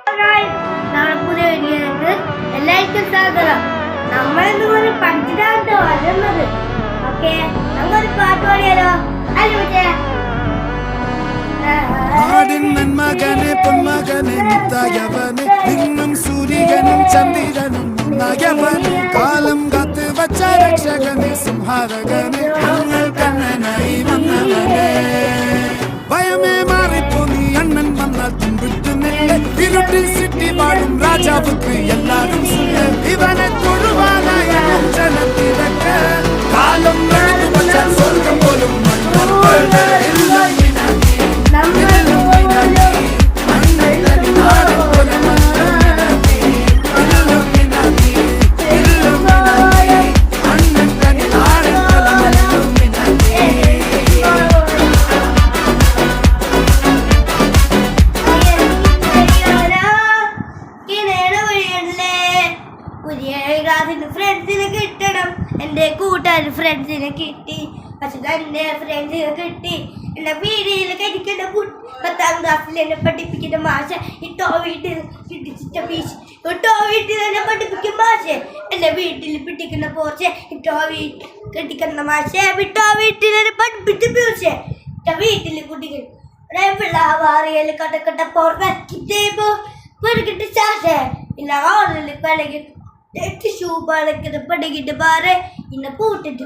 പുതിയ വീഡിയോയിലേക്ക് എല്ലാവർക്കും സ്വാഗതം. നമ്മളിന്ന് ഒരു പഠിച്ചിട്ടാണ് വരുന്നത്. ഓക്കെ, നമുക്കൊരു പാട്ട് പാടിയാലോ? നാടിൻ നന്മകനെ പൊന്മകനെ മുത്തായവനെ നിന്നും സൂര്യനും ചന്ദ്രനും നയവനെ കാലം കാത്ത് വച്ച രക്ഷകനെ സംഹാരകനെ ഞങ്ങൾ കണ്ണനായി വന്നവനെ ഭയമേ മാറിപ്പോ നീ അണ്ണൻ വന്നാൽ തുമ്പിട്ട് നെല്ല് ഇരുട്ടിൽ സിറ്റി വാഴും രാജാവുക്ക് എല്ലാരും ഇവനെ തൊഴുവാനായ ജനത്തിരക്ക് കാലം എടുത്തു വച്ചാൽ സ്വർഗം പോലും ഫ്രണ്ട്സിനെ കിട്ടണം. എൻ്റെ കൂട്ടുകാർ ഫ്രണ്ട്സിനെ കിട്ടി, പക്ഷെ എൻ്റെ ഫ്രണ്ട്സിനെ കിട്ടി. എൻ്റെ വീടിൽ കഴിക്കുന്ന 10ാം ക്ലാസ്സിൽ എന്നെ പഠിപ്പിക്കുന്ന മാഷ ഇട്ടോ വീട്ടിൽ കിട്ടിച്ചിട്ട പീസ് ഇട്ടോ വീട്ടിൽ എന്നെ പഠിപ്പിക്കുന്ന മാഷ എൻ്റെ വീട്ടിൽ പിടിക്കുന്ന പോർച്ച ഇട്ടോ വീട്ടിൽ കെട്ടിക്കുന്ന മാഷ വിട്ടോ വീട്ടിൽ എന്നെ പഠിപ്പിച്ച പീസ് ഇട്ടോ വീട്ടിൽ കുട്ടികൾ പിള്ളാറിയൽ കടക്കട്ട പോർക്കിട്ടേപ്പോ പെരുക്കിട്ട് ചാഷ ഇല്ല ഓറിൽ പഴകി ഷൂ പഴക്കിട്ട് പടകിട്ട് പാറ ഇന്നെ കൂട്ടിട്ട്